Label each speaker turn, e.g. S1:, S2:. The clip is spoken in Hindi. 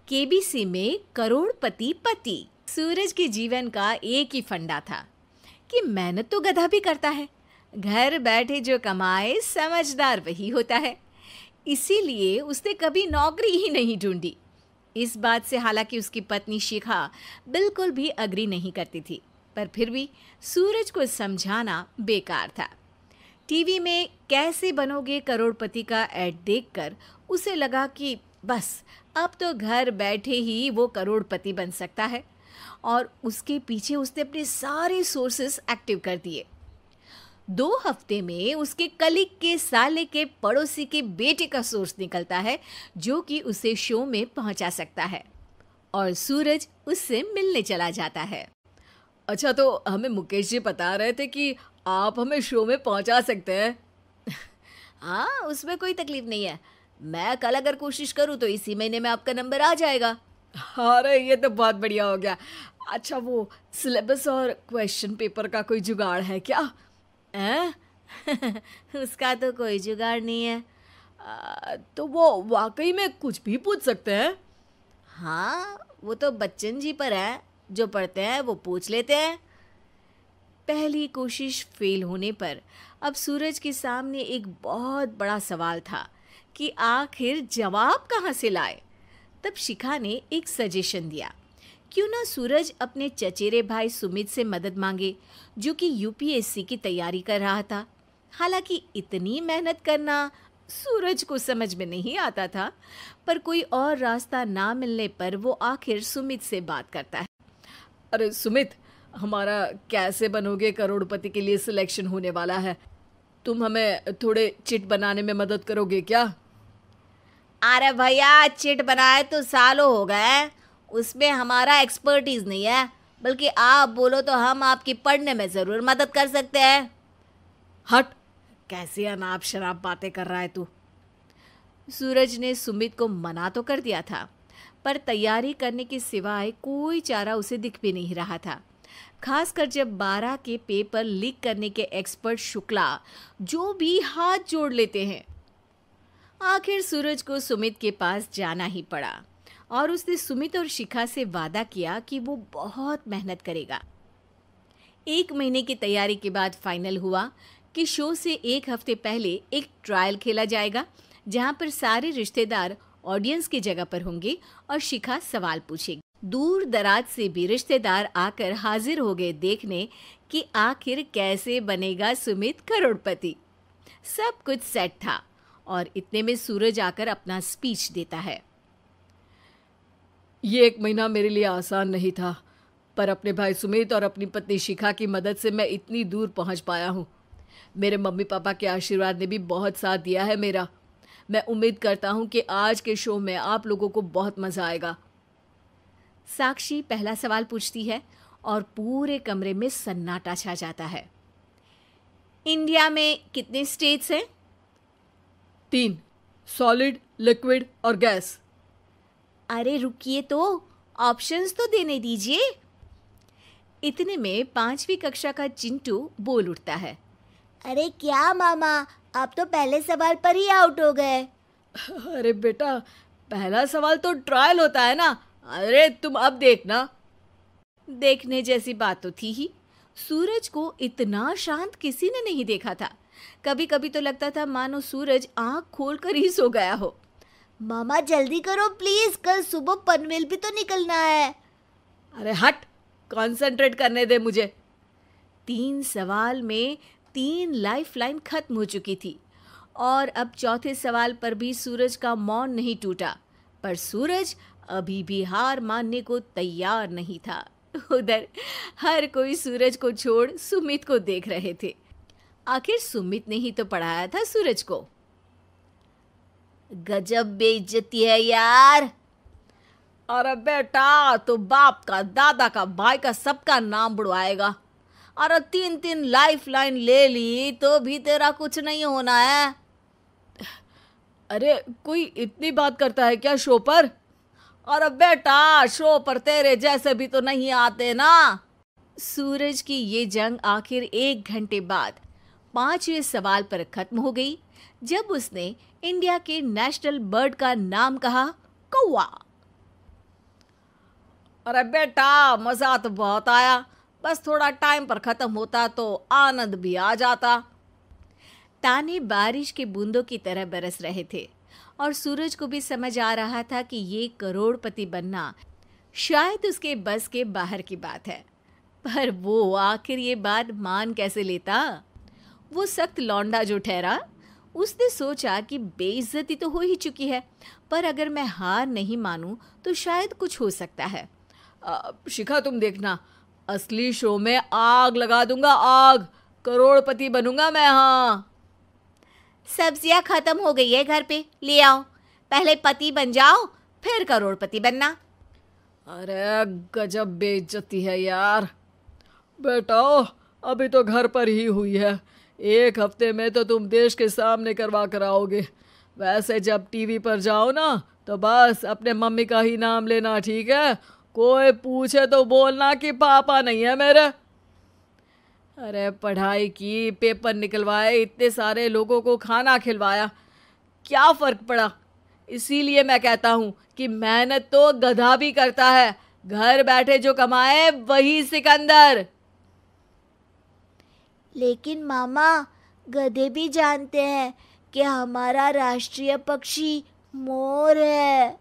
S1: केबीसी में करोड़पति पति। सूरज के जीवन का एक ही फंडा था कि मेहनत तो गधा भी करता है, घर बैठे जो कमाए समझदार वही होता है। इसीलिए उसने कभी नौकरी ही नहीं ढूंढी। इस बात से हालांकि उसकी पत्नी शिखा बिल्कुल भी अग्री नहीं करती थी, पर फिर भी सूरज को समझाना बेकार था। टीवी में कैसे बनोगे करोड़पति का ऐड देखकर उसे लगा कि बस अब तो घर बैठे ही वो करोड़पति बन सकता है, और उसके पीछे उसने अपने सारे सोर्सेस एक्टिव कर दिए। 2 हफ्ते में उसके कलीग के साले के पड़ोसी के बेटे का सोर्स निकलता है जो कि उसे शो में पहुंचा सकता है, और सूरज उससे मिलने चला जाता है।
S2: अच्छा, तो हमें मुकेश जी बता रहे थे कि आप हमें शो में पहुंचा सकते हैं।
S1: हाँ, उसमें कोई तकलीफ नहीं है। मैं कल अगर कोशिश करूँ तो इसी महीने में आपका नंबर आ जाएगा।
S2: अरे ये तो बहुत बढ़िया हो गया। अच्छा, वो सिलेबस और क्वेश्चन पेपर का कोई जुगाड़ है क्या?
S1: उसका तो कोई जुगाड़ नहीं है।
S2: तो वो वाकई में कुछ भी पूछ सकते हैं?
S1: हाँ, वो तो बच्चन जी पर है, जो पढ़ते हैं वो पूछ लेते हैं। पहली कोशिश फेल होने पर अब सूरज के सामने एक बहुत बड़ा सवाल था कि आखिर जवाब कहाँ से लाए। तब शिखा ने एक सजेशन दिया, क्यों ना सूरज अपने चचेरे भाई सुमित से मदद मांगे, जो कि यूपीएससी की तैयारी कर रहा था। हालांकि इतनी मेहनत करना सूरज को समझ में नहीं आता था, पर कोई और रास्ता ना मिलने पर वो आखिर सुमित से बात करता है।
S2: अरे सुमित, हमारा कैसे बनोगे करोड़पति के लिए सिलेक्शन होने वाला है। तुम हमें थोड़े चिट बनाने में मदद करोगे क्या?
S1: अरे भैया, चिट बनाए तो सालों हो गए, उसमें हमारा एक्सपर्टीज नहीं है, बल्कि आप बोलो तो हम आपकी पढ़ने में ज़रूर मदद कर सकते हैं।
S2: हट, कैसी अनाप शराब बातें कर रहा है तू।
S1: सूरज ने सुमित को मना तो कर दिया था, पर तैयारी करने के सिवाय कोई चारा उसे दिख भी नहीं रहा था। खासकर जब 12 के पेपर लीक करने के एक्सपर्ट शुक्ला जो भी हाथ जोड़ लेते हैं। आखिर सूरज को सुमित के पास जाना ही पड़ा, और उसने सुमित और शिखा से वादा किया कि वो बहुत मेहनत करेगा। 1 महीने की तैयारी के बाद फाइनल हुआ कि शो से 1 हफ्ते पहले एक ट्रायल खेला जाएगा, जहां पर सारे रिश्तेदार ऑडियंस की जगह पर होंगे और शिखा सवाल पूछेगी। दूर दराज से भी रिश्तेदार आकर हाजिर हो गए देखने कि आखिर कैसे बनेगा सुमित करोड़पति। सब कुछ सेट था, और इतने में सूरज आकर अपना स्पीच देता है।
S2: ये 1 महीना मेरे लिए आसान नहीं था, पर अपने भाई सुमित और अपनी पत्नी शिखा की मदद से मैं इतनी दूर पहुंच पाया हूँ। मेरे मम्मी पापा के आशीर्वाद ने भी बहुत साथ दिया है मेरा। मैं उम्मीद करता हूँ कि आज के शो में आप लोगों को बहुत मज़ा आएगा।
S1: साक्षी पहला सवाल पूछती है और पूरे कमरे में सन्नाटा छा जाता है। इंडिया में कितने स्टेट्स हैं?
S2: 3, सॉलिड, लिक्विड और गैस।
S1: अरे रुकिए, तो ऑप्शंस तो देने दीजिए। इतने में 5वीं कक्षा का चिंटू बोल उठता है।
S3: अरे क्या मामा, आप तो पहले सवाल पर ही आउट हो गए।
S2: अरे बेटा, पहला सवाल तो ट्रायल होता है ना। अरे तुम अब देखना।
S1: देखने जैसी बात तो थी ही। सूरज को इतना शांत किसी ने नहीं देखा था। कभी कभी तो लगता था मानो सूरज आंख खोलकर ही सो गया हो।
S3: मामा जल्दी करो प्लीज, कल सुबह पनवेल भी तो निकलना है।
S2: अरे हट, कंसंट्रेट करने दे मुझे।
S1: 3 सवाल में 3 लाइफलाइन खत्म हो चुकी थी, और अब चौथे सवाल पर भी सूरज का मौन नहीं टूटा। पर सूरज अभी भी हार मानने को तैयार नहीं था। उधर हर कोई सूरज को छोड़ सुमित को देख रहे थे। आखिर सुमित ने ही तो पढ़ाया था सूरज को।
S3: गजब बेइज्जती है यार।
S2: अरे बेटा, तो बाप का, दादा का, भाई का, सबका नाम बुड़वाएगा।
S1: अरे 3 लाइफलाइन ले ली तो भी तेरा कुछ नहीं होना है।
S2: अरे कोई इतनी बात करता है क्या शो पर?
S1: अरे बेटा, शो पर तेरे जैसे भी तो नहीं आते ना। सूरज की ये जंग आखिर 1 घंटे बाद 5वें सवाल पर खत्म हो गई, जब उसने इंडिया के नेशनल बर्ड का नाम कहा, कौवा।
S2: अरे बेटा, मजा तो बहुत आया, बस थोड़ा टाइम पर खत्म होता तो आनंद भी आ जाता।
S1: ताने बारिश के बूंदों की तरह बरस रहे थे और सूरज को भी समझ आ रहा था कि ये करोड़पति बनना शायद उसके बस के बाहर की बात है। पर वो आखिर ये बात मान कैसे लेता? वो सख्त लौंडा जो ठहरा, उसने सोचा कि बेइज्जती तो हो ही चुकी है, पर अगर मैं हार नहीं मानूं तो शायद कुछ हो सकता है।
S2: शिखा, तुम देखना, असली शो में आग लगा दूंगा, आग, करोड़पति बनूंगा मैं। हाँ,
S1: सब्जियां खत्म हो गई है घर पे, ले आओ। पहले पति बन जाओ, फिर करोड़पति बनना।
S2: अरे गजब बेइज्जती है यार। बेटा, अभी तो घर पर ही हुई है, 1 हफ्ते में तो तुम देश के सामने करवा कर आओगे। वैसे जब टीवी पर जाओ ना तो बस अपने मम्मी का ही नाम लेना, ठीक है? कोई पूछे तो बोलना कि पापा नहीं है मेरे। अरे पढ़ाई की, पेपर निकलवाए, इतने सारे लोगों को खाना खिलवाया, क्या फ़र्क पड़ा? इसीलिए मैं कहता हूँ कि मेहनत तो गधा भी करता है, घर बैठे जो कमाए वही सिकंदर।
S3: लेकिन मामा, गधे भी जानते हैं कि हमारा राष्ट्रीय पक्षी मोर है।